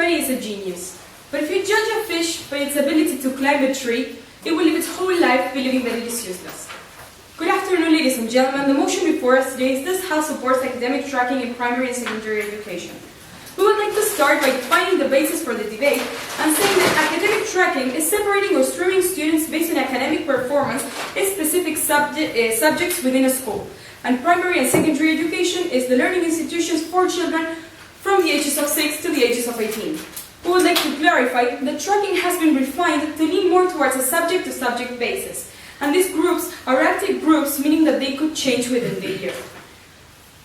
everybody is a genius. But if you judge a fish by its ability to climb a tree, it will live its whole life believing that it is useless. Good afternoon, ladies and gentlemen. The motion before us today is this House supports academic tracking in primary and secondary education. We would like to start by defining the basis for the debate and saying that academic tracking is separating or streaming students based on academic performance in specific subjects within a school. And primary and secondary education is the learning institutions for children from the ages of 6 to the ages of 18. We would like to clarify that tracking has been refined to lean more towards a subject-to-subject basis. And these groups are active groups, meaning that they could change within the year.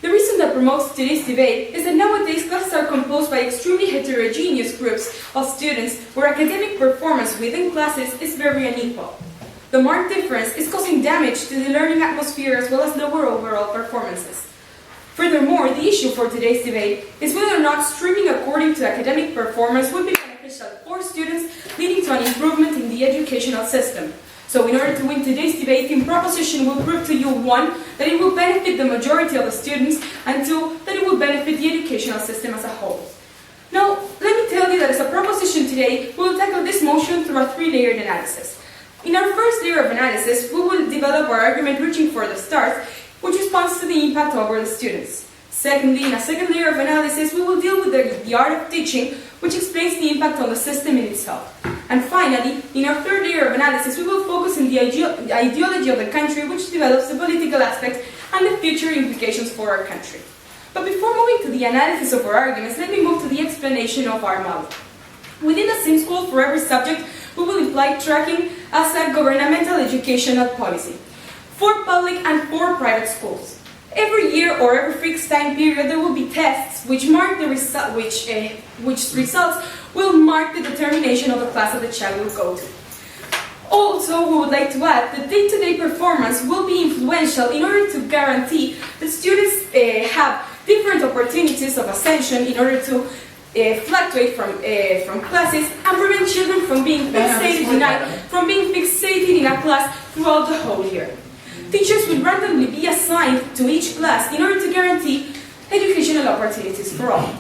The reason that promotes today's debate is that nowadays classes are composed by extremely heterogeneous groups of students where academic performance within classes is very unequal. The marked difference is causing damage to the learning atmosphere as well as lower overall performances. Furthermore, the issue for today's debate is whether or not streaming according to academic performance would be beneficial for students, leading to an improvement in the educational system. So in order to win today's debate, Team Proposition will prove to you, 1, that it will benefit the majority of the students, and 2, that it will benefit the educational system as a whole. Now, let me tell you that as a proposition today, we will tackle this motion through a 3-layered analysis. In our first layer of analysis, we will develop our argument reaching for the stars, which responds to the impact over the students. Secondly, in a second layer of analysis, we will deal with the art of teaching, which explains the impact on the system in itself. And finally, in our third layer of analysis, we will focus on the ideology of the country, which develops the political aspects and the future implications for our country. But before moving to the analysis of our arguments, let me move to the explanation of our model. Within the same school for every subject, we will imply tracking as a governmental educational policy for public and for private schools. Every year or every fixed time period, there will be tests which mark the which results will mark the determination of the class that the child will go to. Also, we would like to add that day-to-day performance will be influential in order to guarantee that students have different opportunities of ascension in order to fluctuate from classes and prevent children from being fixated in a class throughout the whole year. Teachers will randomly be assigned to each class in order to guarantee educational opportunities for all.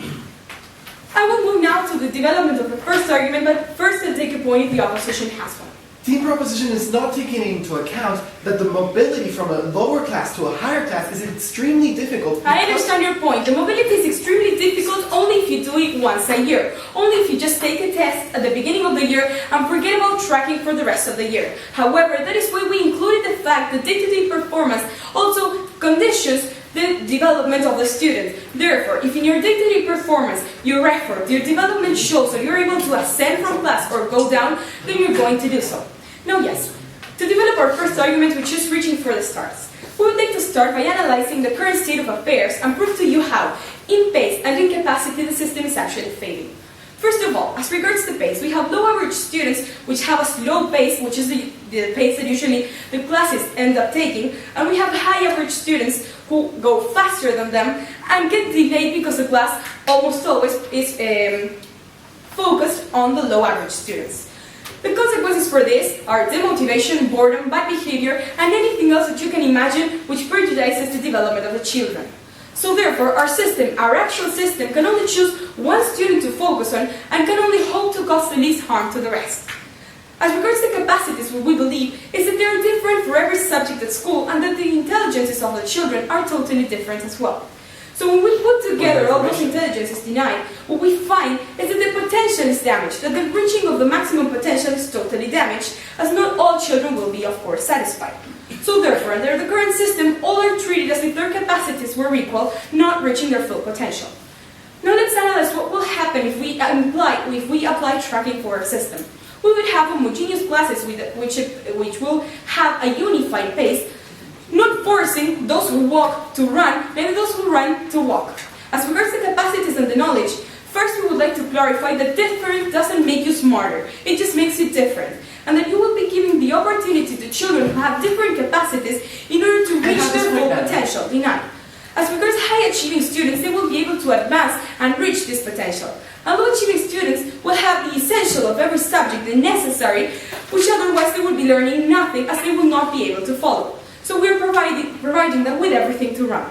I will move now to the development of the first argument, but first I'll take a point if the opposition has one. Team Proposition is not taking into account that the mobility from a lower class to a higher class is extremely difficult. I understand your point. The mobility is extremely difficult only if you do it once a year. Only if you just take a test at the beginning of the year and forget about tracking for the rest of the year. However, that is why we included the fact that day-to-day performance also conditions the development of the student. Therefore, if in your day-to-day performance, your effort, your development shows that you're able to ascend from class or go down, then you're going to do so. Now, yes, to develop our first argument, which is reaching for the stars, we would like to start by analyzing the current state of affairs and prove to you how, in pace and in capacity, the system is actually failing. First of all, as regards the pace, we have low average students which have a slow pace, which is the pace that usually the classes end up taking, and we have high average students who go faster than them and get delayed because the class almost always is focused on the low average students. The consequences for this are demotivation, boredom, bad behavior, and anything else that you can imagine which prejudices the development of the children. So therefore, our actual system, can only choose one student to focus on and can only hope to cause the least harm to the rest. As regards the capacities, what we believe is that they are different for every subject at school and that the intelligences of the children are totally different as well. So when we put together all those intelligences denied, what we find is that the potential is damaged, that the reaching of the maximum potential is totally damaged, as not all children will be, of course, satisfied. So therefore, under the current system, all are treated as if their capacities were equal, not reaching their full potential. Now let's analyze what will happen if we apply tracking for our system. We would have homogeneous classes which will have a unified pace, not forcing those who walk to run, and those who run to walk. As regards the capacities and the knowledge, first we would like to clarify that different doesn't make you smarter, it just makes you different. And that you will be giving the opportunity to children who have different capacities in order to reach their full potential, denied. As regards high-achieving students, they will be able to advance and reach this potential. And low-achieving students will have the essential of every subject, the necessary, which otherwise they would be learning nothing as they will not be able to follow. So we are providing them with everything to run.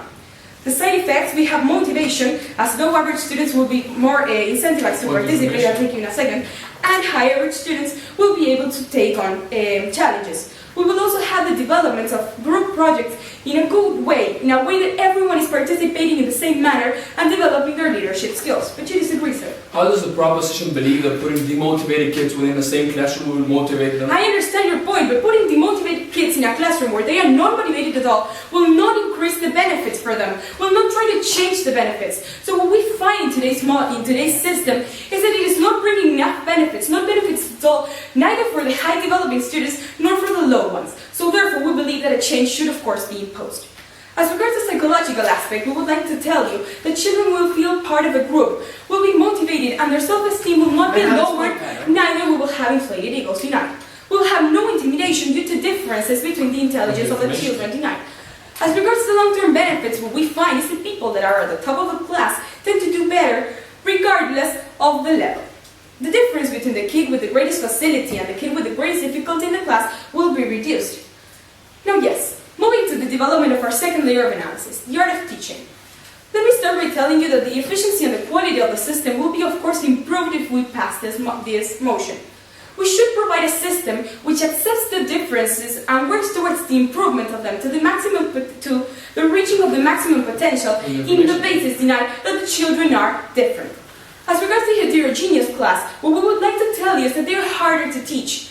The side effects, we have motivation, as low average students will be more incentivized to participate, I'll take you in a second, and high average students will be able to take on challenges. We will also have the development of group projects in a good way, in a way that everyone is participating in the same manner and developing their leadership skills. But you disagree, sir? How does the proposition believe that putting demotivated kids within the same classroom will motivate them? I understand your point, but putting demotivated kids in a classroom where they are not motivated at all will not increase the benefits for them, will not try to change the benefits. So what we find in today's system is that it is not bringing enough benefits, not benefits at all, neither for the high developing students nor for the low ones. So therefore we believe that a change should of course be imposed. As regards the psychological aspect, we would like to tell you that children will feel part of a group, will be motivated, and their self-esteem will not be lowered, neither we will have inflated egos denied. We will have no intimidation due to differences between the intelligence of the children denied. As regards to the long-term benefits, what we find is that people that are at the top of the class tend to do better regardless of the level. The difference between the kid with the greatest facility and the kid with the greatest difficulty in the class will be reduced. Now yes, moving to the development of our second layer of analysis, the art of teaching. Let me start by telling you that the efficiency and the quality of the system will be of course improved if we pass this motion. We should provide a system which accepts the differences and works towards the improvement of them to the reaching of the maximum potential in the basis denied that the children are different. As regards to the heterogeneous class, what we would like to tell you is that they are harder to teach.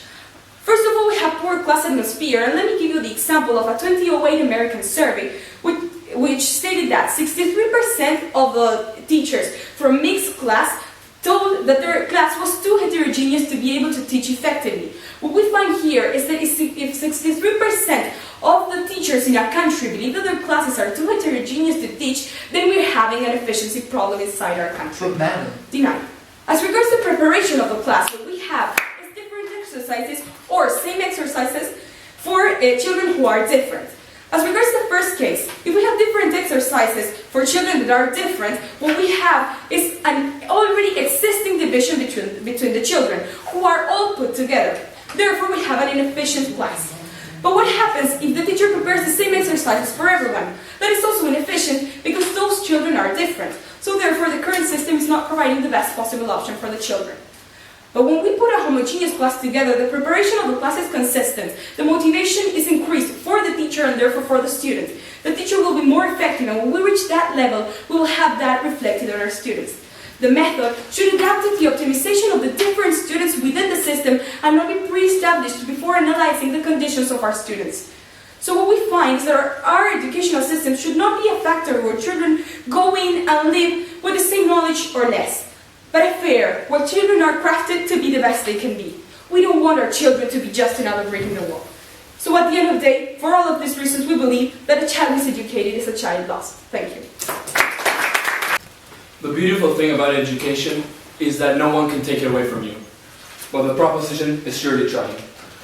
First of all, we have poor class atmosphere, and let me give you the example of a 2008 American survey which stated that 63% of the teachers from mixed class told that their class was too heterogeneous to be able to teach effectively. What we find here is that if 63% of the teachers in our country believe that their classes are too heterogeneous to teach, then we're having an efficiency problem inside our country. But madam, Denied. As regards to preparation of the class, what we have is different exercises or same exercises for children who are different. As regards to the first case, if we have different exercises for children that are different, what we have is an already existing division between the children who are all put together. Therefore, we have an inefficient class. But what happens if the teacher prepares the same exercises for everyone? That is also inefficient because those children are different. So therefore, the current system is not providing the best possible option for the children. But when we put a homogeneous class together, the preparation of the class is consistent. The motivation is increased for the teacher and therefore for the student. The teacher will be more effective, and when we reach that level, we will have that reflected on our students. The method should adapt to the optimization of the different students within the system and not be pre-established before analyzing the conditions of our students. So what we find is that our educational system should not be a factor where children go in and live with the same knowledge or less, but a fair, where children are crafted to be the best they can be. We don't want our children to be just another brick in the wall. So at the end of the day, for all of these reasons, we believe that a child miseducated is a child lost. Thank you. The beautiful thing about education is that no one can take it away from you. But the proposition is surely trying.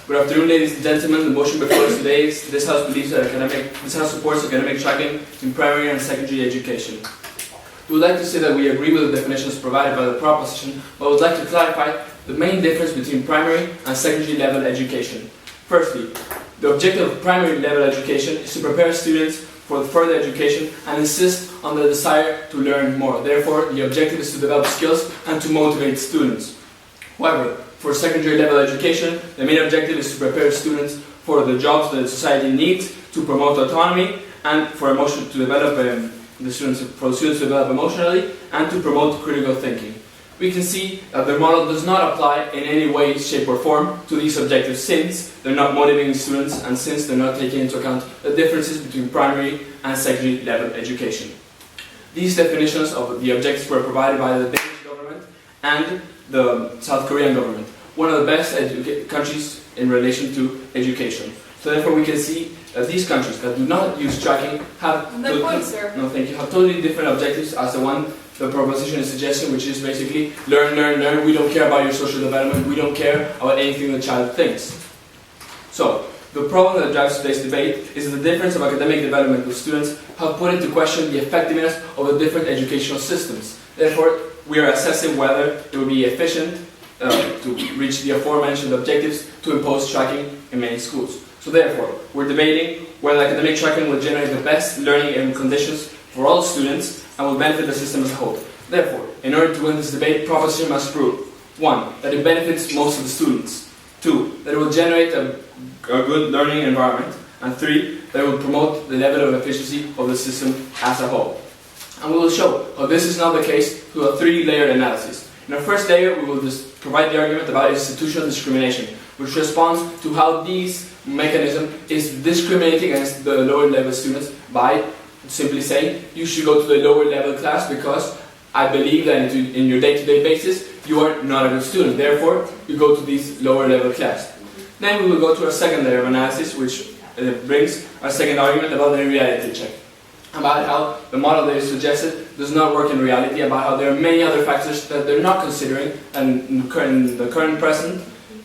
Good afternoon, ladies and gentlemen. The motion before us today is this House believes that this House supports academic tracking in primary and secondary education. We would like to say that we agree with the definitions provided by the proposition, but would like to clarify the main difference between primary and secondary level education. Firstly, the objective of primary level education is to prepare students for further education and insist on the desire to learn more. Therefore, the objective is to develop skills and to motivate students. However, for secondary level education, the main objective is to prepare students for the jobs that society needs, to promote autonomy, and for students to develop emotionally, and to promote critical thinking. We can see that the model does not apply in any way, shape or form to these objectives, since they're not motivating students and since they're not taking into account the differences between primary and secondary level education. These definitions of the objectives were provided by the Danish government and the South Korean government, one of the best countries in relation to education. So therefore we can see that these countries that do not use tracking have totally different objectives as the proposition is suggesting, which is basically learn, learn, learn. We don't care about your social development. We don't care about anything the child thinks. So the problem that drives today's debate is that the difference of academic development of students have put into question the effectiveness of the different educational systems. Therefore, we are assessing whether it will be efficient to reach the aforementioned objectives to impose tracking in many schools. So therefore, we're debating whether academic tracking will generate the best learning conditions for all students and will benefit the system as a whole. Therefore, in order to win this debate, proposition must prove 1. That it benefits most of the students. 2. That it will generate a good learning environment. And 3. That it will promote the level of efficiency of the system as a whole. And we will show how this is not the case through a 3-layered analysis. In our first layer, we will just provide the argument about institutional discrimination, which responds to how this mechanism is discriminating against the lower level students by simply saying you should go to the lower level class because I believe that in your day-to-day basis you are not a good student, therefore you go to this lower level class. Then we will go to our second layer of analysis, which brings our second argument about the reality check, about how the model that is suggested does not work in reality, about how there are many other factors that they're not considering and in the current present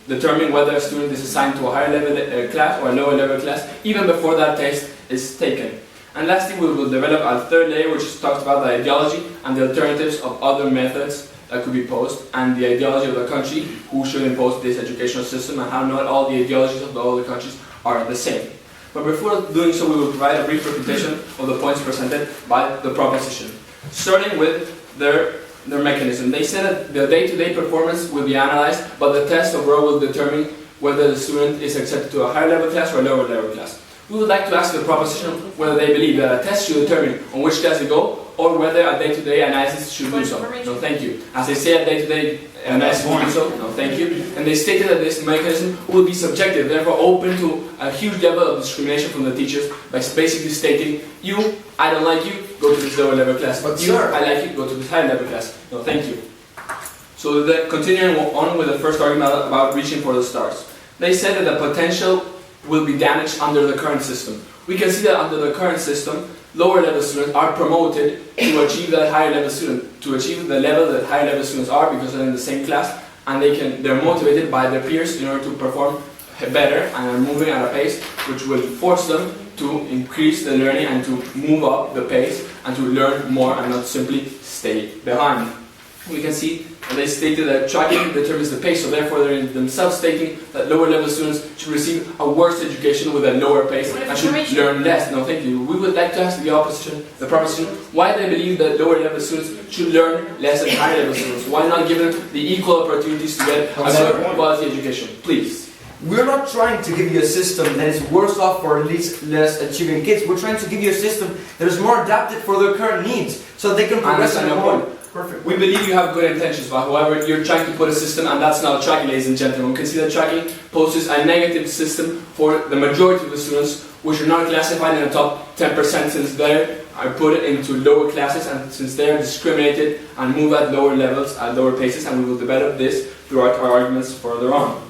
determine whether a student is assigned to a higher level class or a lower level class even before that test is taken. And lastly, we will develop our third layer, which talks about the ideology and the alternatives of other methods that could be posed, and the ideology of the country who should impose this educational system, and how not all the ideologies of all the countries are the same. But before doing so, we will provide a brief refutation of the points presented by the proposition. Starting with their mechanism. They said that the day-to-day performance will be analyzed, but the test overall will determine whether the student is accepted to a higher level class or a lower level class. We would like to ask the proposition whether they believe that a test should determine on which class they go, or whether a day-to-day analysis should do so. No, thank you. As they say, a day-to-day analysis will do so. No, thank you. And they stated that this mechanism will be subjective, therefore open to a huge level of discrimination from the teachers by basically stating, you, I don't like you, go to this lower level class. But you, I like you, go to this higher level class. No, thank you. So continuing on with the first argument about reaching for the stars. They said that the potential will be damaged under the current system. We can see that under the current system, lower level students are promoted to achieve that higher level student, to achieve the level that higher level students are because they're in the same class, and they're motivated by their peers in order to perform better and are moving at a pace which will force them to increase the learning and to move up the pace and to learn more and not simply stay behind. We can see that they stated that tracking determines the pace, so therefore they're themselves stating that lower level students should receive a worse education with a lower pace and should learn less. No, thank you. We would like to ask the proposition, why they believe that lower level students should learn less than higher level students. Why not give them the equal opportunities to get a good quality education? Please. We're not trying to give you a system that is worse off for least less achieving kids. We're trying to give you a system that is more adapted for their current needs, so they can progress in a more. Perfect. We believe you have good intentions, but however, you're trying to put a system, and that's not tracking, ladies and gentlemen. We can see that tracking poses a negative system for the majority of the students, which are not classified in the top 10% since they are put into lower classes and since they are discriminated and move at lower levels, at lower paces, and we will develop this throughout our arguments further on.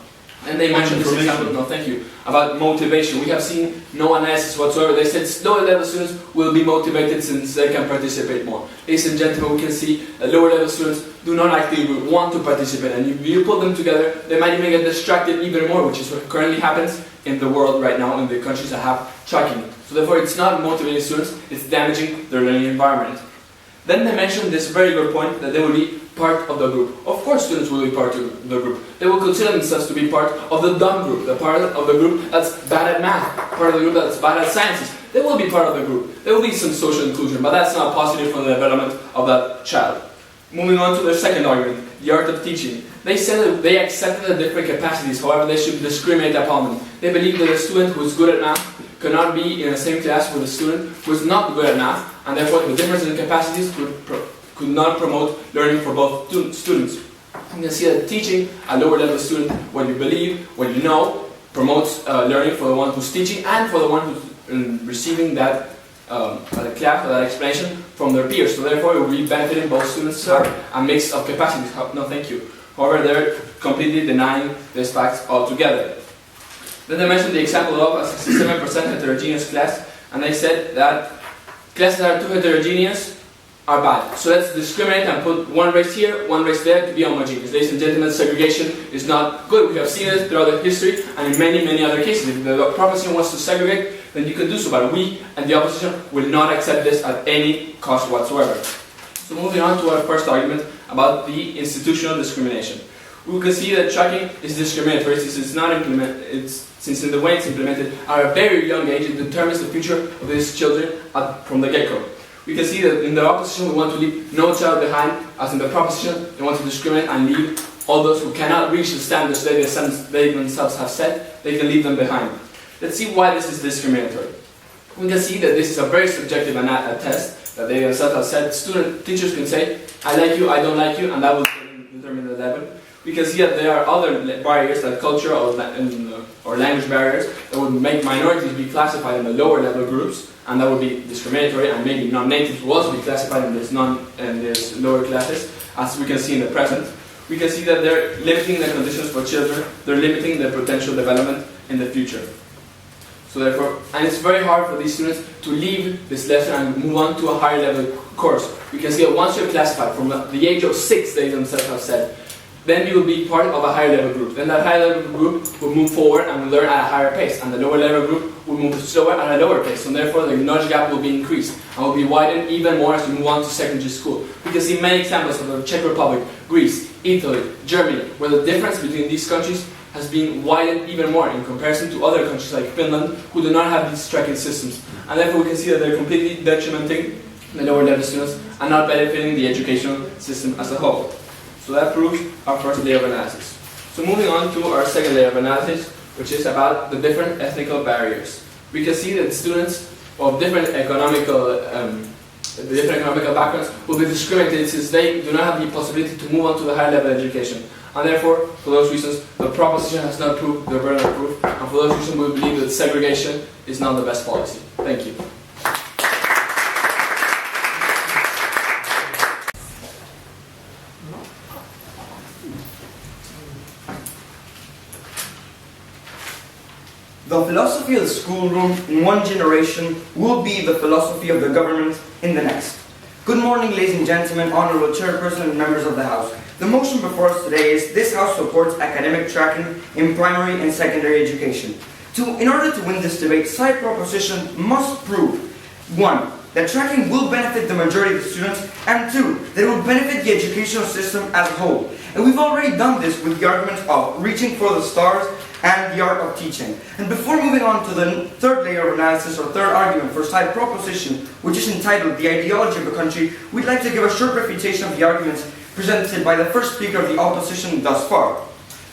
And they mentioned this example, no thank you, about motivation. We have seen no analysis whatsoever. They said lower level students will be motivated since they can participate more. Ladies and gentlemen, we can see that lower level students do not actively want to participate, and if you put them together, they might even get distracted even more, which is what currently happens in the world right now in the countries that have tracking. So therefore it's not motivating students, it's damaging their learning environment. Then they mentioned this very good point that they will be part of the group. Of course students will be part of the group. They will consider themselves to be part of the dumb group, the part of the group that's bad at math, part of the group that's bad at sciences. They will be part of the group. There will be some social inclusion, but that's not positive for the development of that child. Moving on to their second argument, the art of teaching. They said that they accepted the different capacities, however they should discriminate upon them. They believe that a student who is good at math cannot be in the same class with a student who is not good at math, and therefore the difference in capacities could not promote learning for both students. You can see that teaching a lower level student what you believe, what you know, promotes learning for the one who's teaching and for the one who's receiving that class or that explanation from their peers. So therefore it will be benefiting both students to have a mix of capacities. No, thank you. However, they're completely denying this fact altogether. Then they mentioned the example of a 67% heterogeneous class, and they said that classes that are too heterogeneous are bad. So let's discriminate and put one race here, one race there to be homogeneous. Ladies and gentlemen, segregation is not good. We have seen it throughout the history and in many, many other cases. If the proposition wants to segregate, then you can do so, but we and the opposition will not accept this at any cost whatsoever. So moving on to our first argument about the institutional discrimination. We can see that tracking is discriminatory since in the way it's implemented at a very young age, it determines the future of these children from the get-go. We can see that in the opposition we want to leave no child behind, as in the proposition they want to discriminate and leave all those who cannot reach the standards they themselves have set, they can leave them behind. Let's see why this is discriminatory. We can see that this is a very subjective test that they themselves have said. Teachers can say, I like you, I don't like you, and that will determine the level. We can see that there are other barriers, like cultural or language barriers, that would make minorities be classified in the lower level groups, and that would be discriminatory, and maybe non-natives will also be classified in these lower classes, as we can see in the present. We can see that they're limiting the conditions for children, they're limiting their potential development in the future. So therefore, and it's very hard for these students to leave this lesson and move on to a higher level course. We can see that once you're classified from the age of 6, they themselves have said, then you will be part of a higher level group. Then that higher level group will move forward and will learn at a higher pace, and the lower level group will move slower at a lower pace. So therefore the knowledge gap will be increased and will be widened even more as we move on to secondary school. We can see many examples of the Czech Republic, Greece, Italy, Germany, where the difference between these countries has been widened even more in comparison to other countries like Finland, who do not have these tracking systems. And therefore we can see that they're completely detrimenting the lower level students and not benefiting the educational system as a whole. So that proves our first layer of analysis. So moving on to our second layer of analysis, which is about the different ethnical barriers. We can see that students of different economical backgrounds will be discriminated since they do not have the possibility to move on to the higher level education. And therefore, for those reasons, the proposition has not proved the burden of proof, and for those reasons we believe that segregation is not the best policy. Thank you. The philosophy of the schoolroom in one generation will be the philosophy of the government in the next. Good morning, ladies and gentlemen, honorable chairperson and members of the House. The motion before us today is this House supports academic tracking in primary and secondary education. In order to win this debate, side proposition must prove 1. That tracking will benefit the majority of the students, and 2. That it will benefit the educational system as a whole. And we've already done this with the argument of reaching for the stars and the art of teaching. And before moving on to the third layer of analysis, or third argument for side proposition, which is entitled The Ideology of a Country, we'd like to give a short refutation of the arguments presented by the first speaker of the opposition thus far.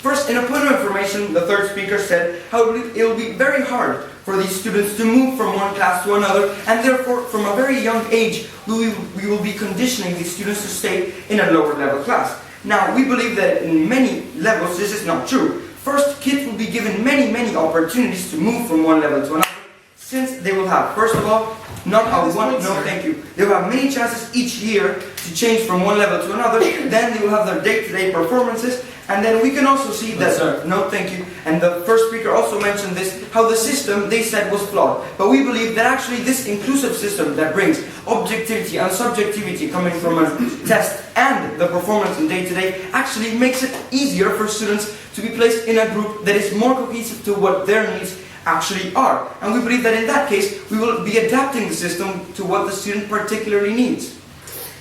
First, in a point of information, the third speaker said how it will be very hard for these students to move from one class to another, and therefore from a very young age we will be conditioning these students to stay in a lower level class. Now, we believe that in many levels this is not true. First, kids will be given many opportunities to move from one level to another, since they will have, first of all, they will have many chances each year to change from one level to another. Then they will have their day-to-day performances, and then we can also see that, and the first speaker also mentioned this, how the system, they said, was flawed. But we believe that actually this inclusive system that brings objectivity and subjectivity coming from a test and the performance in day-to-day actually makes it easier for students to be placed in a group that is more cohesive to what their needs actually are. And we believe that in that case, we will be adapting the system to what the student particularly needs.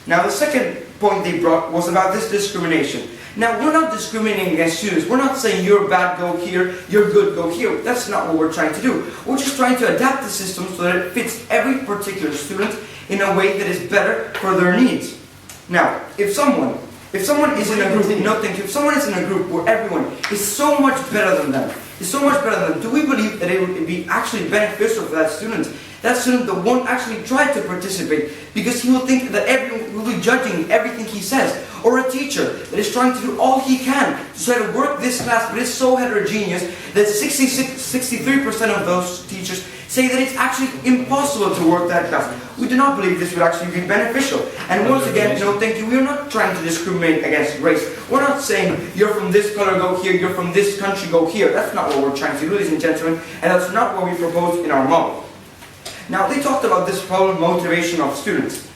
Now, the second point they brought was about this discrimination. Now, we're not discriminating against students. We're not saying you're bad, go here, you're good, go here. That's not what we're trying to do. We're just trying to adapt the system so that it fits every particular student in a way that is better for their needs. Now, if someone is in a group, if someone is in a group where everyone is so much better than them, do we believe that it would be actually beneficial for that student? That student that won't actually try to participate because he will think that everyone will be judging everything he says. Or a teacher that is trying to do all he can to try to work this class, but it's so heterogeneous that 63% of those teachers say that it's actually impossible to work that class. We do not believe this would actually be beneficial. And once again, we are not trying to discriminate against race. We're not saying you're from this color, go here, you're from this country, go here. That's not what we're trying to do, ladies and gentlemen, and that's not what we propose in our model. Now, they talked about this problem, motivation of students.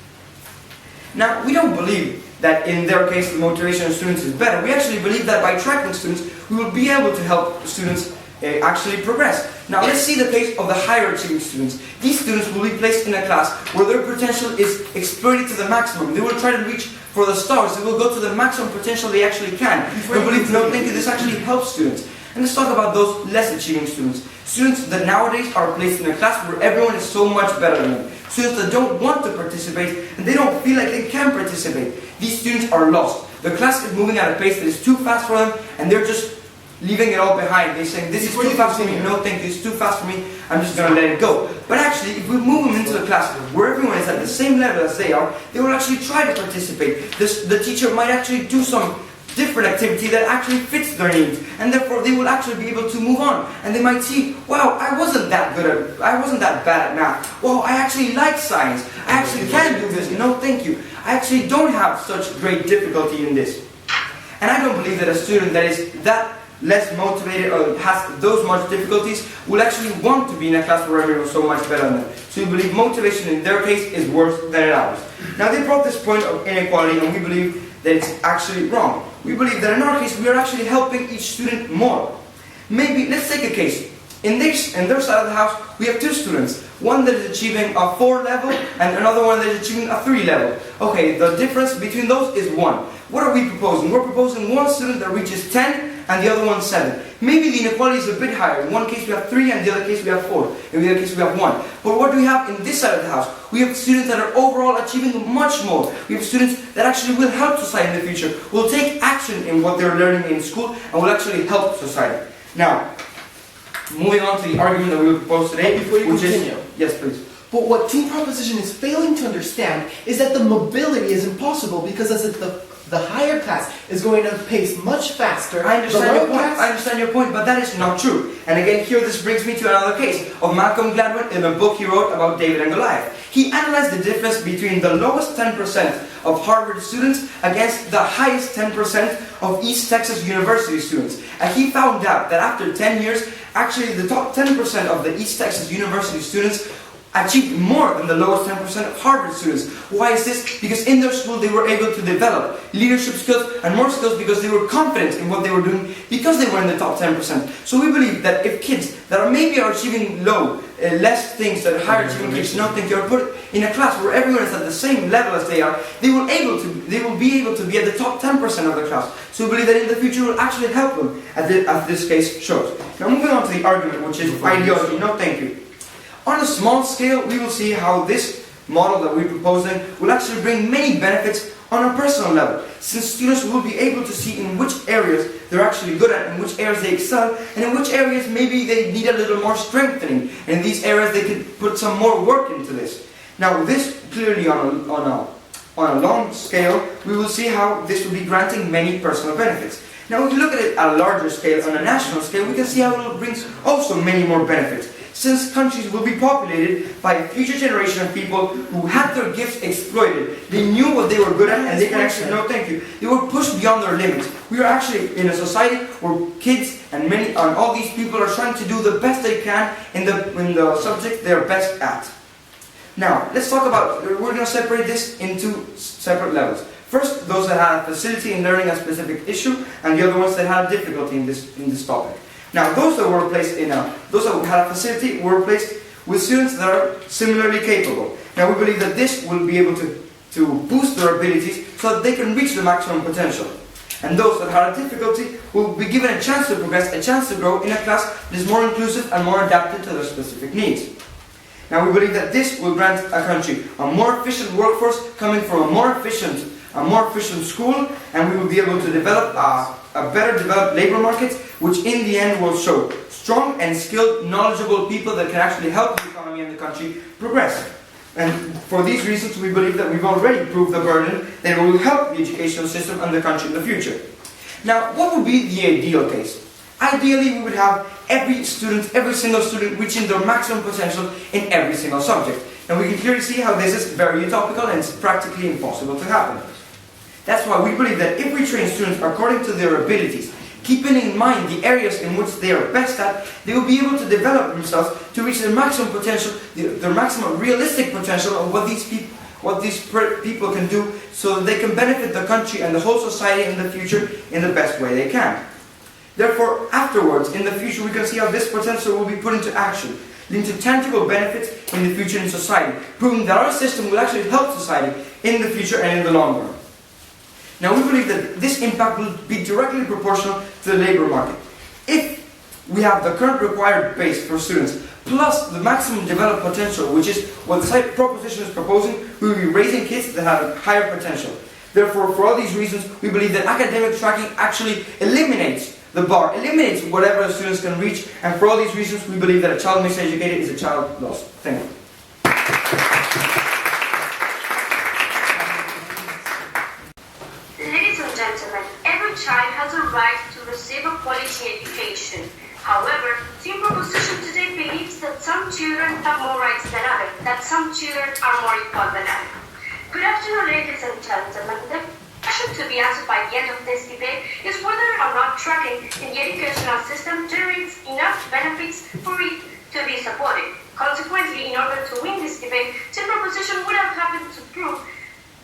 Now, we don't believe that in their case the motivation of students is better. We actually believe that by tracking students, we will be able to help students actually progress. Now, let's see the case of the higher achieving students. These students will be placed in a class where their potential is exploited to the maximum. They will try to reach for the stars. They will go to the maximum potential they actually can. We believe, this actually helps students. And let's talk about those less achieving students. Students that nowadays are placed in a class where everyone is so much better than them. students that don't want to participate, and they don't feel like they can participate. These students are lost. The class is moving at a pace that is too fast for them, and they're just leaving it all behind. They're saying, this is too fast for me, no thank you, it's too fast for me, I'm just going to let it go. But actually, if we move them into a class where everyone is at the same level as they are, they will actually try to participate. The teacher might actually do some different activity that actually fits their needs, and therefore they will actually be able to move on, and they might see, wow, I wasn't that bad at math, wow, I actually like science, I actually can do this, no thank you, I actually don't have such great difficulty in this. And I don't believe that a student that is that less motivated or has those much difficulties will actually want to be in a class where everyone is so much better than them. So we believe motivation in their case is worse than in ours. Now they brought this point of inequality, and we believe that it's actually wrong. We believe that in our case we are actually helping each student more. Maybe, let's take a case. In their side of the house we have two students. One that is achieving a 4 level and another one that is achieving a 3 level. Okay, the difference between those is 1. What are we proposing? We're proposing one student that reaches 10 and the other one 7. Maybe the inequality is a bit higher. In one case we have 3 and the other case we have 4. In the other case we have 1. But what do we have in this side of the house? We have students that are overall achieving much more. We have students that actually will help society in the future, will take action in what they're learning in school, and will actually help society. Now, moving on to the argument that we will propose today, Before you which continue. is... Yes, please. But what team proposition is failing to understand is that the mobility is impossible because as the higher class is going at a pace much faster. I understand your point, but that is not true. And again, here this brings me to another case of Malcolm Gladwell in a book he wrote about David and Goliath. He analyzed the difference between the lowest 10% of Harvard students against the highest 10% of East Texas University students. And he found out that after 10 years, actually the top 10% of the East Texas University students achieved more than the lowest 10% of Harvard students. Why is this? Because in their school they were able to develop leadership skills and more skills because they were confident in what they were doing because they were in the top 10%. So we believe that if kids that are maybe achieving less things than higher achieving kids not think they're put in a class where everyone is at the same level as they are, they will be able to be at the top 10% of the class. So we believe that in the future will actually help them, as this case shows. Now moving on to the argument, which is ideology. No, thank you. On a small scale, we will see how this model that we're proposing will actually bring many benefits on a personal level, since students will be able to see in which areas they're actually good at, in which areas they excel, and in which areas maybe they need a little more strengthening, and in these areas they could put some more work into this. Now this clearly on a long scale, we will see how this will be granting many personal benefits. Now if we look at it at a larger scale, on a national scale, we can see how it brings also many more benefits. Since countries will be populated by a future generation of people who had their gifts exploited. They knew what they were good at and they can actually, no thank you, they were pushed beyond their limits. We are actually in a society where kids and all these people are trying to do the best they can in the subject they're best at. Now, let's talk about, we're going to separate this into separate levels. First, those that had facility in learning a specific issue, and the other ones that had difficulty in this topic. Now, those that had a facility were replaced with students that are similarly capable. Now, we believe that this will be able to boost their abilities so that they can reach the maximum potential. And those that had a difficulty will be given a chance to progress, a chance to grow in a class that is more inclusive and more adapted to their specific needs. Now, we believe that this will grant a country a more efficient workforce coming from a more efficient school, and we will be able to develop a better developed labor market, which in the end will show strong and skilled, knowledgeable people that can actually help the economy and the country progress. And for these reasons, we believe that we've already proved the burden that it will help the educational system and the country in the future. Now, what would be the ideal case? Ideally, we would have every single student reaching their maximum potential in every single subject. And we can clearly see how this is very utopical and it's practically impossible to happen. That's why we believe that if we train students according to their abilities, keeping in mind the areas in which they are best at, they will be able to develop themselves to reach their maximum potential, their maximum realistic potential of what these people can do so that they can benefit the country and the whole society in the future in the best way they can. Therefore, afterwards, in the future, we can see how this potential will be put into action, leading to tangible benefits in the future in society, proving that our system will actually help society in the future and in the long run. Now, we believe that this impact will be directly proportional to the labor market. If we have the current required base for students, plus the maximum developed potential, which is what the proposition is proposing. We will be raising kids that have a higher potential. Therefore, for all these reasons, we believe that academic tracking actually eliminates the bar, eliminates whatever the students can reach, and for all these reasons, we believe that a child miseducated is a child lost. Thank you. Ladies and gentlemen, every child has a right to receive a quality education. However, team proposition today believes that some children have more rights than others, that some children are more equal than others. Good afternoon, ladies and gentlemen. The question to be answered by the end of this debate is whether or not tracking in the educational system generates enough benefits for it to be supported. Consequently, in order to win this debate, team proposition would have happened to prove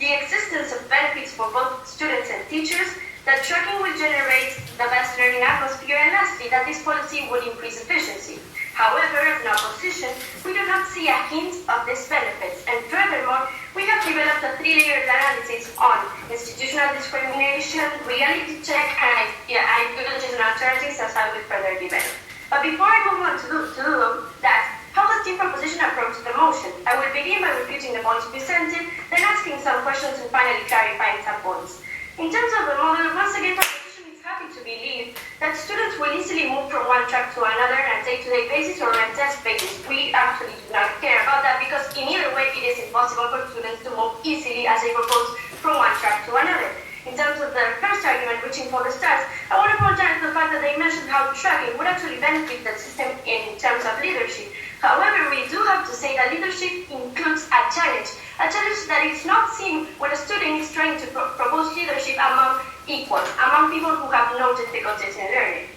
the existence of benefits for both students and teachers, that tracking will generate the best learning atmosphere, and lastly, that this policy would increase efficiency. However, as an opposition, we do not see a hint of these benefits, and furthermore, we have developed a three-layered analysis on institutional discrimination, reality check, and ideologies and alternatives, as I will further develop. But before I move on to do that, how does team proposition approach the motion? I will begin by refuting the points presented, then asking some questions and finally clarifying some points. In terms of the model, once again, proposition is happy to believe that students will easily move from one track to another on a day-to-day basis or on a test basis. We actually do not care about that because in either way, it is impossible for students to move easily as they propose from one track to another. In terms of the first argument, reaching for the stars, I want to point out the fact that they mentioned how tracking would actually benefit the system in terms of leadership. However, we do have to say that leadership includes a challenge that is not seen when a student is trying to propose leadership among equals, among people who have no difficulties in learning.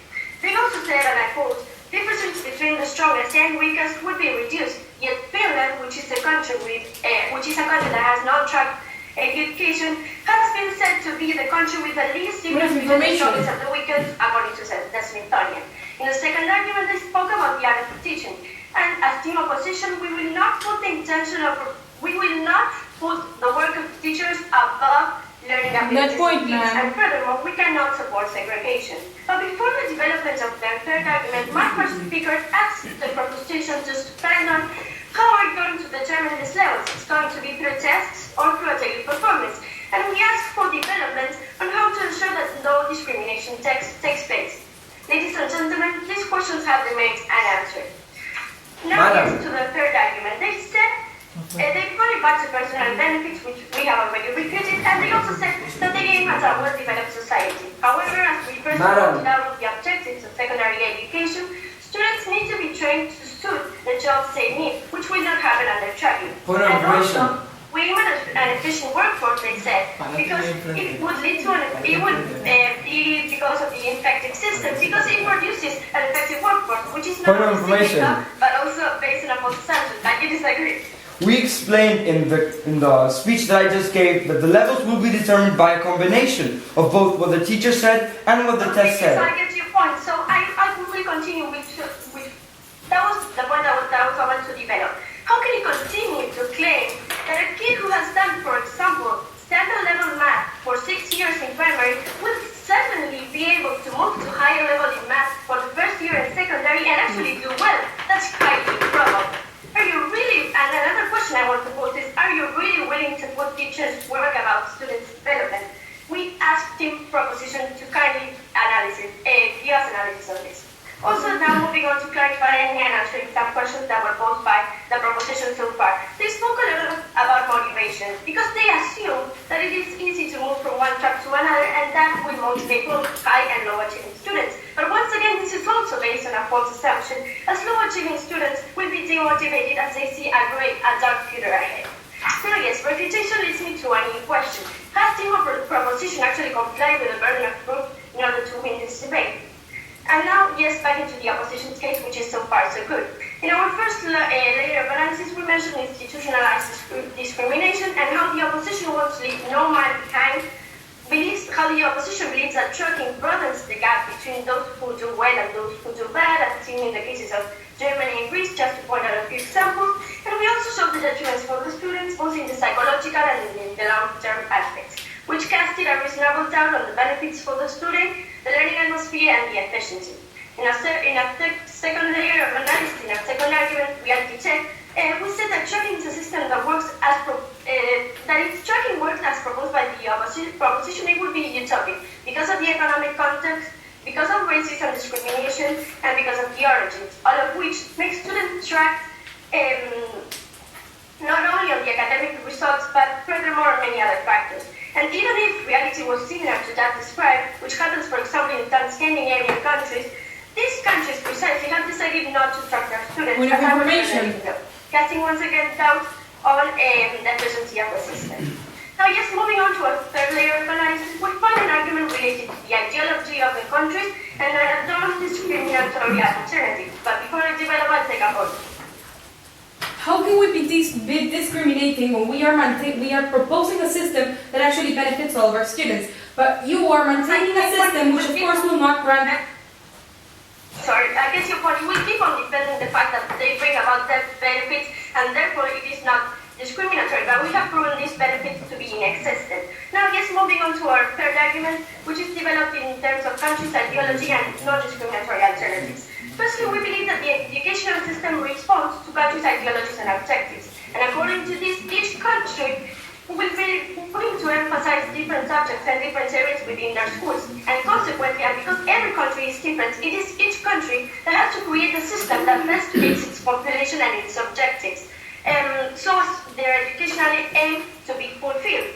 They also said, and I quote, differences between the strongest and weakest would be reduced, yet Finland, which is a country that has non-track education, has been said to be the country with the least difference between the strongest and the weakest, according to the Smithsonian. In the second argument, they spoke about the art of teaching. And as team opposition, we will not put the work of teachers above learning abilities. And furthermore, we cannot support segregation. But before the development of the third argument, my first speaker asked the proposition to expand on how are we going to determine these levels? It's going to be through tests or through a daily performance. And we asked for development on how to ensure that no discrimination takes place. Ladies and gentlemen, these questions have remained unanswered. Now yes, to the third argument. They said they pointed back to personal benefits, which we have already refuted, and they also said that they aim at a well-developed society. However, as we first pointed out with the objectives of secondary education, students need to be trained to suit the jobs they need, which will not happen under tracking. And also, we aim at an efficient workforce, they said, because it would lead to lead because of the effective system, because it produces an effective workforce, which is not only cyclical, but also based on a false assumption. I disagree. We explained in the speech that I just gave that the levels will be determined by a combination of both what the teacher said and what the test said. I get your point. So I will continue with that was the point that I want to develop. How can you continue to claim that a kid who has done, for example, standard level math for 6 years in primary will certainly be able to move to higher level in math for the first year in secondary and actually do well? That's highly improbable. Are you really, and another question I want to pose is, are you really willing to put teachers' work about students' development? We asked team proposition to kindly give us analysis on this. Also, now moving on to clarifying and answering some questions that were posed by the proposition so far. They spoke a little about motivation because they assume that it is easy to move from one track to another and that will motivate both high and low achieving students. But once again, this is also based on a false assumption, as low achieving students will be demotivated as they see a dark future ahead. So yes, refutation leads me to a new question. Has team proposition actually complied with the burden of proof in order to win this debate? And now, yes, back into the opposition's case, which is so far so good. In our first layer of analysis, we mentioned institutionalized discrimination and how the opposition wants to leave no man behind, how the opposition believes that tracking broadens the gap between those who do well and those who do bad, as seen in the cases of Germany and Greece, just to point out a few examples. And we also showed the detriments for the students, both in the psychological and in the long-term aspects, which casted a reasonable doubt on the benefits for the student, the learning atmosphere, and the efficiency. In a second layer of analysis in our second argument, reality check, we said that tracking is a system that works as that if tracking works as proposed by the proposition, it would be utopic because of the economic context, because of racism, discrimination, and because of the origins, all of which make students track not only on the academic results, but furthermore many other factors. And even if reality was similar to that described, which happens, for example, in some Scandinavian countries, these countries precisely have decided not to track their students. Point of information. Casting once again doubt on the efficiency of the system. Now, yes, moving on to a third layer of analysis, we find an argument related to the ideology of the countries and a non-discriminatory alternative. But before I develop, I'll take a vote. How can we be discriminating when we are proposing a system that actually benefits all of our students? But you are maintaining a system which, of course, will not grant. Sorry, I guess your point. We keep on defending the fact that they bring about that benefits, and therefore it is not discriminatory. But we have proven these benefits to be inexistent. Now, yes, moving on to our third argument, which is developed in terms of countries' ideology and non-discriminatory alternatives. Firstly, we believe that the educational system responds to countries' ideologies and objectives. And according to this, each country will be willing to emphasize different subjects and different areas within their schools. And consequently, and because every country is different, it is each country that has to create a system that best fits its population and its objectives, so as their educational aim to be fulfilled.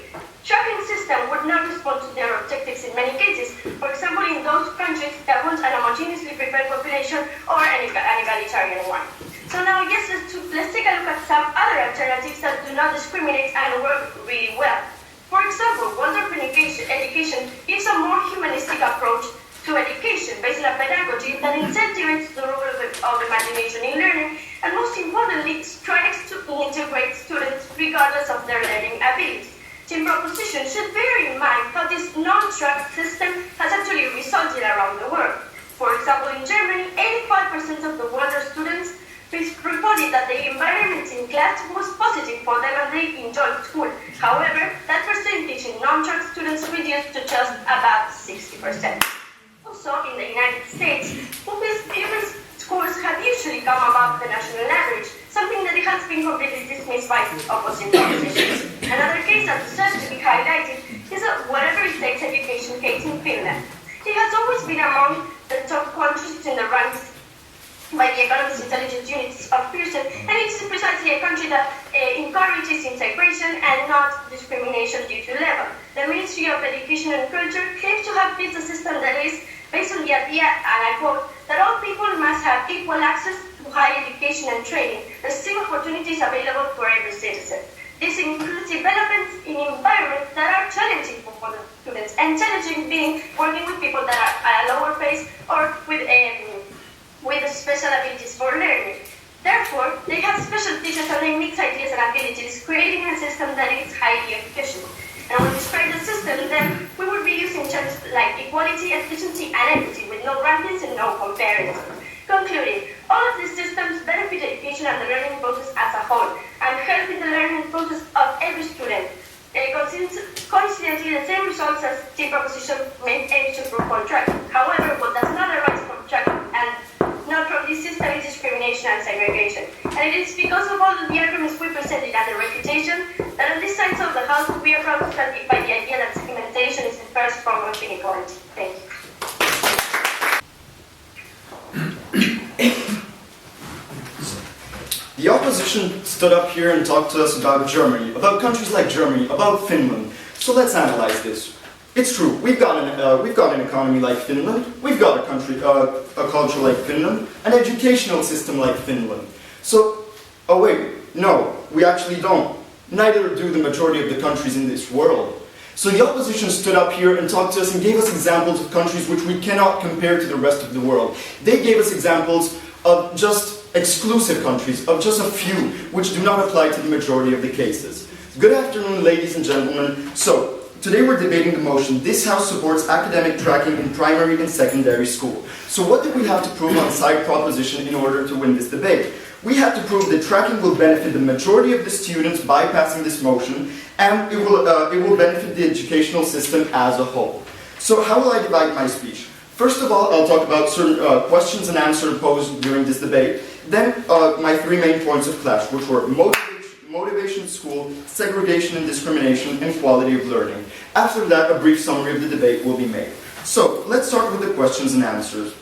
Tracking system would not respond to their objectives in many cases. For example, in those countries that want an homogeneously prepared population or an egalitarian one. So now, yes, let's take a look at some other alternatives that do not discriminate and work really well. For example, Waldorf education gives a more humanistic approach to education based on a pedagogy that incentivates the role of imagination in learning, and most importantly, strives to integrate students regardless of their learning abilities. Team proposition should bear in mind how this non-track system has actually resulted around the world. For example, in Germany, 85% of the Waldorf students reported that the environment in class was positive for them and they enjoyed school. However, that percentage in non-track students reduced to just about 60%. Also, in the United States, pupil scores have usually come above the national average, something that has been completely dismissed by opposing propositions. Another case that deserves to be highlighted is a whatever it takes education case in Finland. It has always been among the top countries in the ranks by the Economist Intelligence Units of Pearson, and it's precisely a country that encourages integration and not discrimination due to level. The Ministry of Education and Culture claims to have built a system that is based on the idea, and I quote, that all people must have equal access to higher education and training, the same opportunities available for every citizen. This includes developments in environments that are challenging for the students, and challenging being working with people that are at a lower pace or with special abilities for learning. Therefore, they have special teachers and they mix ideas and abilities, creating a system that is highly efficient. And when we describe the system, then we would be using terms like equality, efficiency, and equity, with no rankings and no comparisons. Concluding, all of these systems benefit education and the learning process as a whole, and help in the learning process of every student. Coincidentally, the same results as the proposition aims to prove on track. However, what does not arise from track and not from this system is discrimination and segregation. And it is because of all of the arguments we presented and the reputation that on this side of the house we are proud to stand by the idea that segmentation is the first form of inequality. Thank you. The opposition stood up here and talked to us about Germany, about countries like Germany, about Finland. So let's analyze this. It's true, we've got an economy like Finland, we've got a culture like Finland, an educational system like Finland. So, oh wait, no, we actually don't. Neither do the majority of the countries in this world. So the opposition stood up here and talked to us and gave us examples of countries which we cannot compare to the rest of the world. They gave us examples of just exclusive countries, of just a few, which do not apply to the majority of the cases. Good afternoon, ladies and gentlemen. So, today we're debating the motion, this House supports academic tracking in primary and secondary school. So what do we have to prove on side proposition in order to win this debate? We have to prove that tracking will benefit the majority of the students by passing this motion, and it will benefit the educational system as a whole. So how will I divide my speech? First of all, I'll talk about certain questions and answers posed during this debate. Then my three main points of clash, which were motivation in school, segregation and discrimination, and quality of learning. After that, a brief summary of the debate will be made. So, let's start with the questions and answers.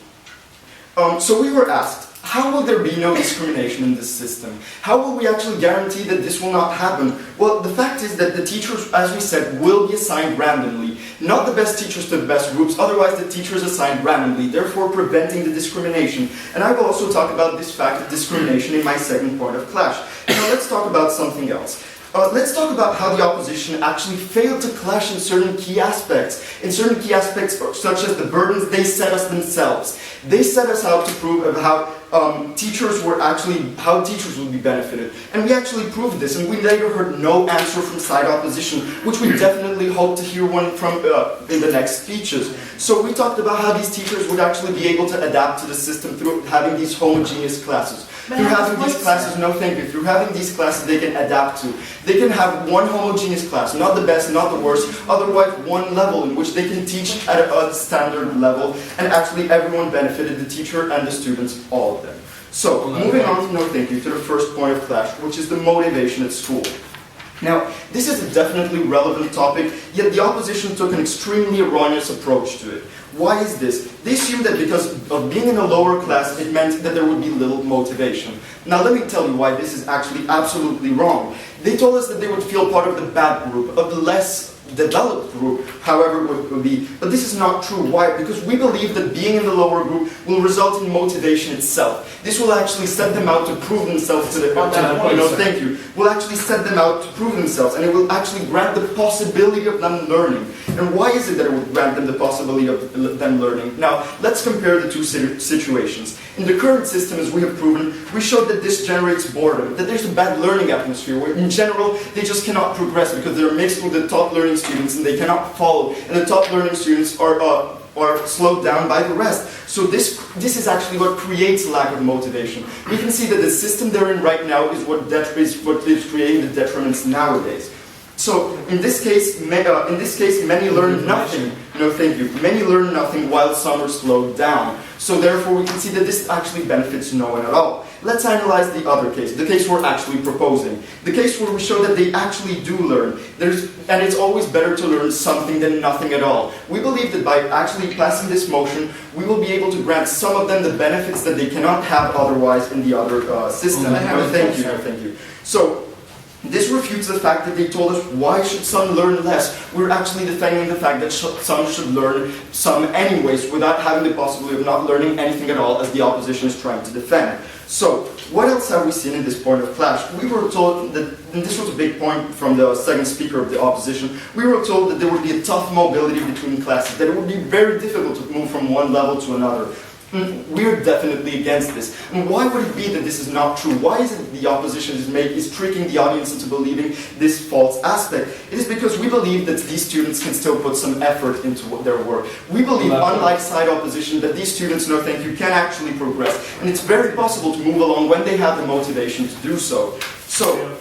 So we were asked, how will there be no discrimination in this system? How will we actually guarantee that this will not happen? Well, the fact is that the teachers, as we said, will be assigned randomly. Not the best teachers to the best groups, otherwise the teachers assigned randomly, therefore preventing the discrimination. And I will also talk about this fact of discrimination in my second point of clash. Now let's talk about something else. Let's talk about how the opposition actually failed to clash in certain key aspects. In certain key aspects such as the burdens they set us themselves. They set us out to prove how teachers would be benefited. And we actually proved this, and we later heard no answer from side opposition, which we definitely hope to hear one from in the next speeches. So we talked about how these teachers would actually be able to adapt to the system through having these homogeneous classes. Through having these classes, no thank you, through having these classes they can adapt to. They can have one homogeneous class, not the best, not the worst, otherwise one level in which they can teach at a standard level, and actually everyone benefited, the teacher and the students, all of them. So, moving on to no thank you, to the first point of clash, which is the motivation at school. Now, this is a definitely relevant topic, yet the opposition took an extremely erroneous approach to it. Why is this? They assumed that because of being in a lower class, it meant that there would be little motivation. Now let me tell you why this is actually absolutely wrong. They told us that they would feel part of the bad group, of the less developed group, however it would be. But this is not true. Why? Because we believe that being in the lower group will result in motivation itself. This will actually set them out to prove themselves to the thank you. Will actually set them out to prove themselves, and it will actually grant the possibility of them learning. And why is it that it will grant them the possibility of them learning? Now, let's compare the two situations. In the current system, as we have proven, we showed that this generates boredom, that there's a bad learning atmosphere, where in general, they just cannot progress because they're mixed with the top learning students and they cannot follow, and the top learning students are slowed down by the rest. So this is actually what creates lack of motivation. We can see that the system they're in right now is what is creating the detriments nowadays. So in this case, many learn nothing. No, thank you. Many learn nothing while some are slowed down. So therefore, we can see that this actually benefits no one at all. Let's analyze the other case, the case we're actually proposing. The case where we show that they actually do learn. And it's always better to learn something than nothing at all. We believe that by actually passing this motion, we will be able to grant some of them the benefits that they cannot have otherwise in the other system. No, thank you. No, thank you. So, this refutes the fact that they told us, why should some learn less? We're actually defending the fact that some should learn some anyways, without having the possibility of not learning anything at all, as the opposition is trying to defend. So, what else have we seen in this point of clash? We were told that, and this was a big point from the second speaker of the opposition, we were told that there would be a tough mobility between classes, that it would be very difficult to move from one level to another. We're definitely against this. And why would it be that this is not true? Why is it the opposition is tricking the audience into believing this false aspect? It is because we believe that these students can still put some effort into their work. We believe, unlike side opposition, that these students, no thank you, can actually progress. And it's very possible to move along when they have the motivation to do so. So,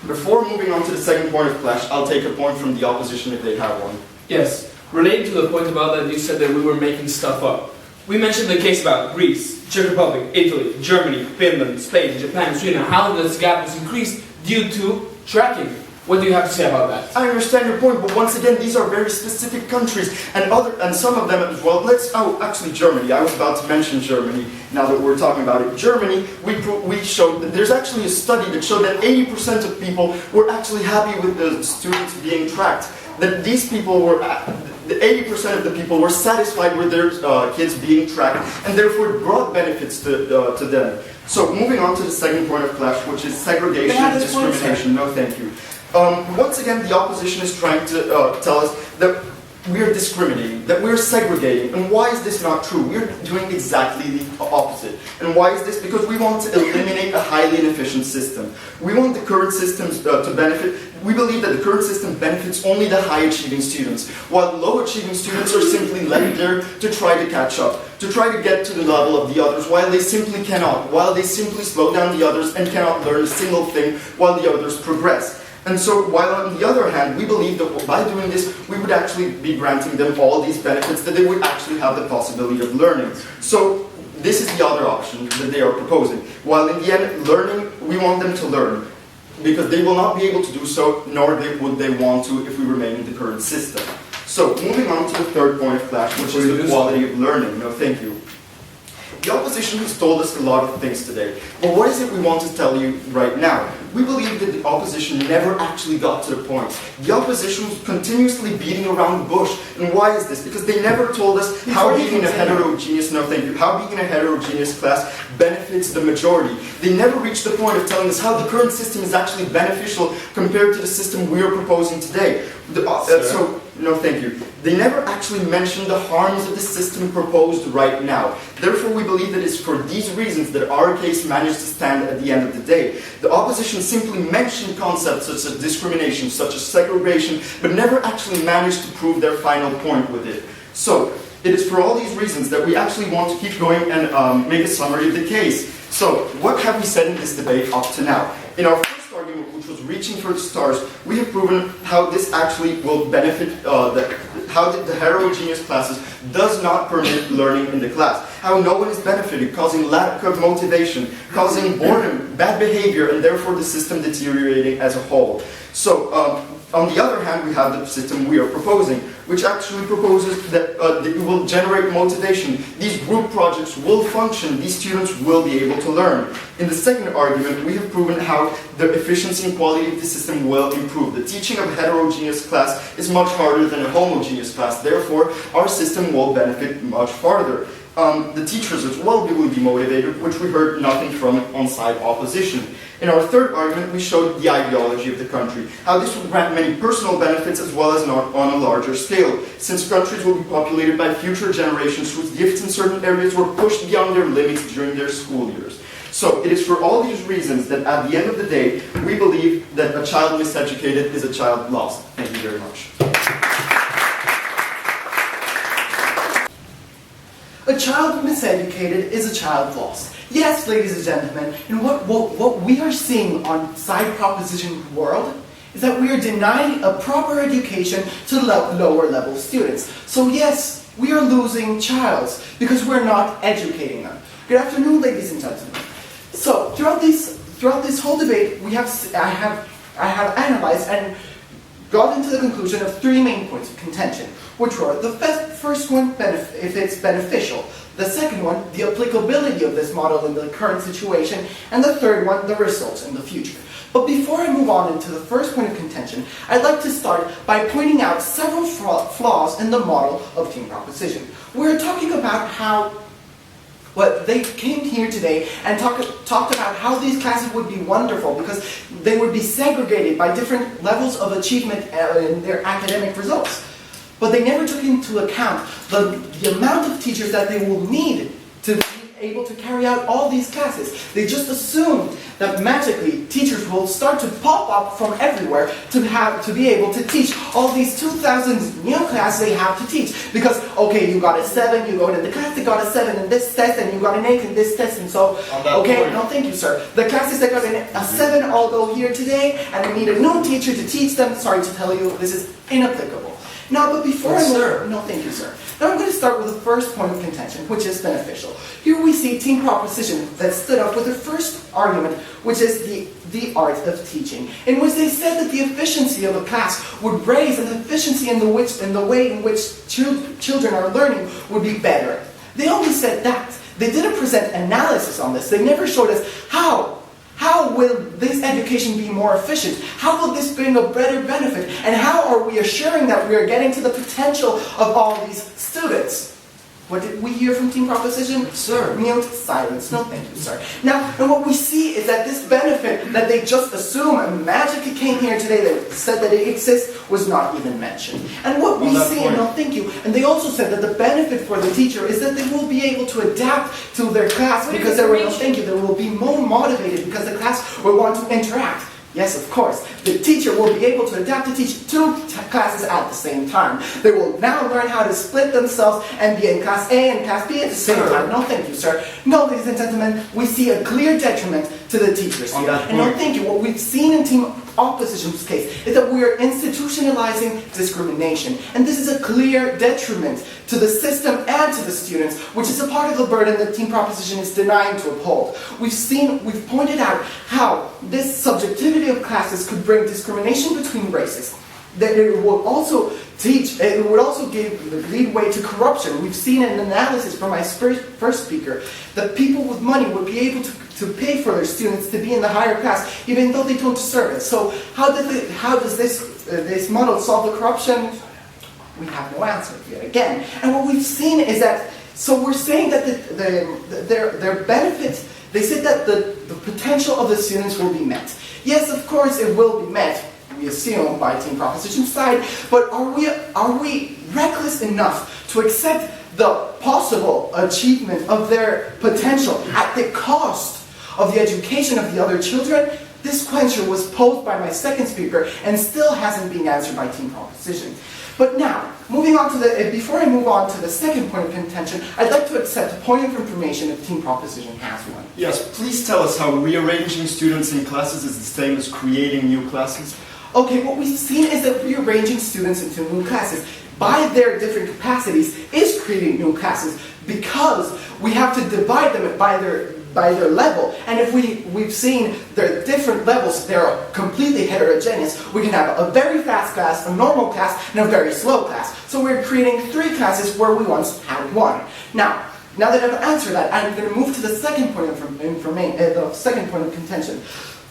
before moving on to the second point of clash, I'll take a point from the opposition if they have one. Yes, relating to the point about that you said that we were making stuff up. We mentioned the case about Greece, Czech Republic, Italy, Germany, Finland, Spain, Japan, Sweden, how this gap was increased due to tracking. What do you have to say about that? I understand your point, but once again, these are very specific countries, and some of them as well. Actually Germany. I was about to mention Germany now that we're talking about it. Germany, we showed that there's actually a study that showed that 80% of people were actually happy with the students being tracked. That these people were, 80% of the people were satisfied with their kids being tracked, and therefore it brought benefits to them. So moving on to the second point of clash, which is segregation and discrimination. No, thank you. Once again, the opposition is trying to tell us that we're discriminating, that we're segregating. And why is this not true? We're doing exactly the opposite. And why is this? Because we want to eliminate a highly inefficient system. We want the current systems to benefit. We believe that the current system benefits only the high-achieving students, while low-achieving students are simply left there to try to catch up, to try to get to the level of the others, while they simply cannot, while they simply slow down the others and cannot learn a single thing while the others progress. And so, while on the other hand, we believe that by doing this, we would actually be granting them all these benefits, that they would actually have the possibility of learning. So, this is the other option that they are proposing. While in the end, learning, we want them to learn, because they will not be able to do so, nor would they want to if we remain in the current system. So, moving on to the third point of clash, which is the quality of learning. No, thank you. The opposition has told us a lot of things today, but what is it we want to tell you right now? We believe that the opposition never actually got to the point. The opposition was continuously beating around the bush. And why is this? Because they never told us how being in a heterogeneous, how being in a heterogeneous class benefits the majority. They never reached the point of telling us how the current system is actually beneficial compared to the system we are proposing today. No, thank you. They never actually mentioned the harms of the system proposed right now. Therefore, we believe that it's for these reasons that our case managed to stand at the end of the day. The opposition simply mentioned concepts such as discrimination, such as segregation, but never actually managed to prove their final point with it. So, it is for all these reasons that we actually want to keep going and make a summary of the case. So, what have we said in this debate up to now? In our first argument, which was reaching for the stars, we have proven how this actually will benefit, how the heterogeneous classes does not permit learning in the class. How no one is benefited, causing lack of motivation, causing boredom, bad behavior, and therefore the system deteriorating as a whole. So, on the other hand, we have the system we are proposing, which actually proposes that it will generate motivation. These group projects will function. These students will be able to learn. In the second argument, we have proven how the efficiency and quality of the system will improve. The teaching of a heterogeneous class is much harder than a homogeneous class. Therefore, our system will benefit much farther. The teachers as well will be motivated, which we heard nothing from on-side opposition. In our third argument, we showed the ideology of the country, how this would grant many personal benefits as well as on a larger scale, since countries will be populated by future generations whose gifts in certain areas were pushed beyond their limits during their school years. So it is for all these reasons that at the end of the day, we believe that a child miseducated is a child lost. Thank you very much. A child miseducated is a child lost. Yes, ladies and gentlemen, and what we are seeing on side proposition world is that we are denying a proper education to lower level students. So yes, we are losing childs because we're not educating them. Good afternoon, ladies and gentlemen. So throughout this whole debate, I have analyzed and got into the conclusion of three main points of contention, which were the first one, if it's beneficial, the second one, the applicability of this model in the current situation, and the third one, the results in the future. But before I move on into the first point of contention, I'd like to start by pointing out several flaws in the model of team proposition. We're talking about how they came here today and talked about how these classes would be wonderful because they would be segregated by different levels of achievement in their academic results. But they never took into account the amount of teachers that they will need to be able to carry out all these classes. They just assumed that magically teachers will start to pop up from everywhere to be able to teach all these 2,000 new classes they have to teach. Because, okay, you got a 7, you go to the class that got a 7 in this test, and you got an 8 in this test, and so, okay, no thank you, sir. The classes that got a 7 all go here today, and I need a new teacher to teach them. Sorry to tell you, this is inapplicable. Now, but before no, thank you, sir. Now I'm going to start with the first point of contention, which is beneficial. Here we see team proposition that stood up with the first argument, which is the art of teaching, in which they said that the efficiency of a class would raise, and the efficiency in the way in which children are learning would be better. They only said that. They didn't present analysis on this. They never showed us how will this education be more efficient? How will this bring a better benefit? And how are we assuring that we are getting to the potential of all these students? What did we hear from team proposition? Sir, mute, silence. No, thank you, sir. Now, what we see is that this benefit that they just assume and magically came here today that said that it exists was not even mentioned. And what we see, and no, thank you, and they also said that the benefit for the teacher is that they will be able to adapt to their class because they will be more motivated because the class will want to interact. Yes, of course. The teacher will be able to adapt to teach 2 classes at the same time. They will now learn how to split themselves and be in class A and class B at the same time. No, thank you, sir. No, ladies and gentlemen, we see a clear detriment to the teachers. On that And no, point- thank you. What we've seen in team opposition's case is that we are institutionalizing discrimination. And this is a clear detriment to the system and to the students, which is a part of the burden that team proposition is denying to uphold. We've pointed out how this subjectivity of classes could bring discrimination between races. That it would also give leadway to corruption. We've seen an analysis from my first speaker that people with money would be able to pay for their students to be in the higher class even though they don't deserve it. So how does this model solve the corruption? We have no answer yet again. And what we've seen is that, so we're saying that their benefits, they said that the potential of the students will be met. Yes, of course it will be met, we assume, by team proposition side, but are we reckless enough to accept the possible achievement of their potential at the cost of the education of the other children? This question was posed by my second speaker and still hasn't been answered by team proposition. But now, before I move on to the second point of contention, I'd like to accept a point of information if team proposition has one. Yes, please tell us how rearranging students in classes is the same as creating new classes. Okay, what we've seen is that rearranging students into new classes by their different capacities is creating new classes because we have to divide them by their level. And if we've seen their different levels, they're completely heterogeneous. We can have a very fast class, a normal class, and a very slow class. So we're creating 3 classes where we once had 1. Now that I've answered that, I'm going to move to the second point of contention.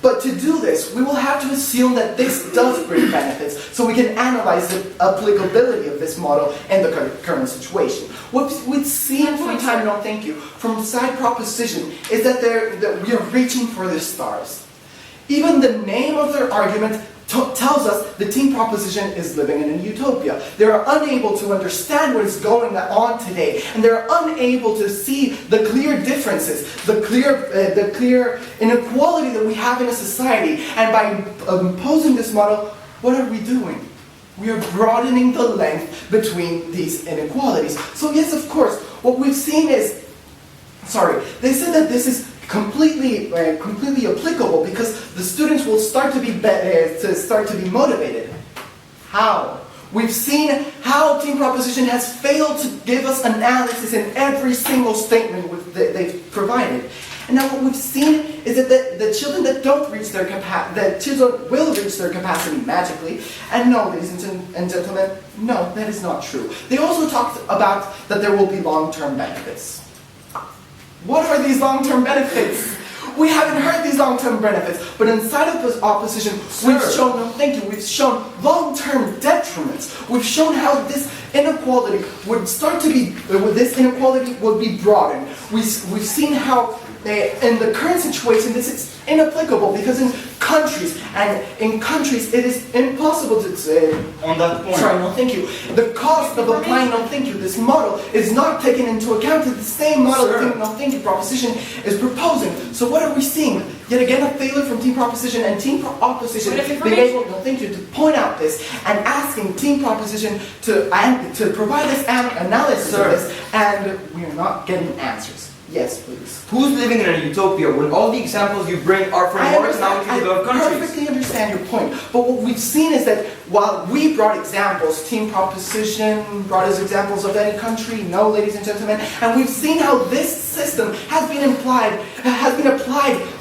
But to do this, we will have to assume that this does bring benefits, so we can analyze the applicability of this model in the current situation. What we've seen from from side proposition is that we are reaching for the stars. Even the name of their argument tells us the team proposition is living in a utopia. They are unable to understand what is going on today, and they're unable to see the clear differences, the clear inequality that we have in a society. And by imposing this model, what are we doing? We are broadening the length between these inequalities. So yes, of course, what we've seen is, they said that this is completely applicable because the students will start to be motivated. How? We've seen how team proposition has failed to give us analysis in every single statement that they've provided. And now what we've seen is that the children that don't reach their capacity, the children will reach their capacity magically. And no, ladies and gentlemen, no, that is not true. They also talked about that there will be long-term benefits. What are these long-term benefits? We haven't heard these long-term benefits, but inside of this opposition, we've shown long-term detriments. We've shown how this inequality would be broadened. We've seen how in the current situation this is inapplicable because in countries it is impossible to say. On that point. The cost of applying this model is not taken into account in the same model that proposition is proposing. So what are we seeing? Yet again, a failure from team proposition and team opposition being able to point out this and asking team proposition to provide this analysis of this, and we are not getting answers. Yes, please. Who's living in a utopia when all the examples you bring are from more economically developed countries? I perfectly understand your point, but what we've seen is that while we brought examples, team proposition brought us examples of any country, no, ladies and gentlemen, and we've seen how this system has been applied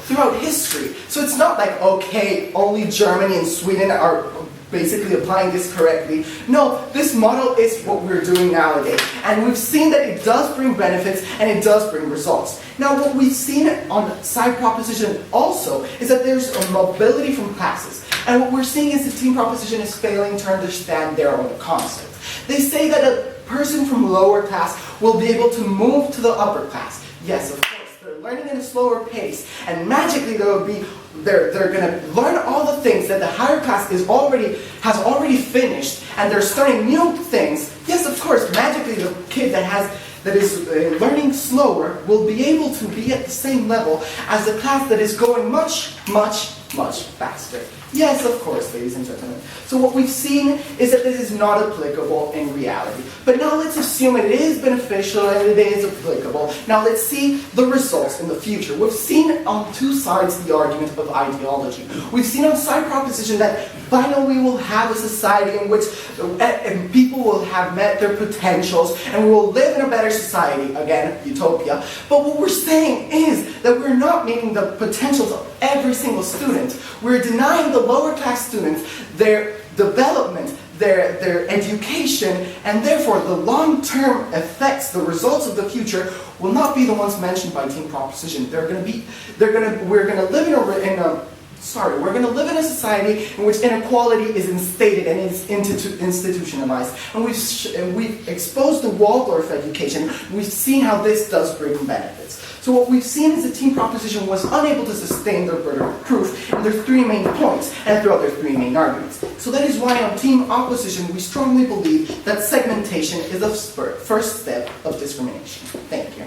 throughout history. So it's not like, okay, only Germany and Sweden are basically applying this correctly. No, this model is what we're doing nowadays. And we've seen that it does bring benefits and it does bring results. Now what we've seen on side proposition also is that there's a mobility from classes. And what we're seeing is the team proposition is failing to understand their own concept. They say that a person from lower class will be able to move to the upper class. Yes, of course. They're learning at a slower pace, and magically they're going to learn all the things that the higher class has already finished, and they're starting new things. Yes, of course, magically the kid that is learning slower will be able to be at the same level as the class that is going much, much, much faster. Yes, of course, ladies and gentlemen. So what we've seen is that this is not applicable in reality. But now let's assume it is beneficial and it is applicable. Now let's see the results in the future. We've seen on two sides the argument of ideology. We've seen on side proposition that finally we will have a society in which people will have met their potentials and we will live in a better society, again, utopia. But what we're saying is that we're not meeting the potentials of every single student. We're denying the lower class students their development, their education, and therefore the long-term effects, the results of the future, will not be the ones mentioned by Team Proposition. We're going to live in a society in which inequality is instated and is institutionalized. And we've exposed the Waldorf education. We've seen how this does bring benefits. So what we've seen is that Team Proposition was unable to sustain their burden of proof in their three main points and throughout their three main arguments. So that is why on Team Opposition we strongly believe that segmentation is the first step of discrimination. Thank you.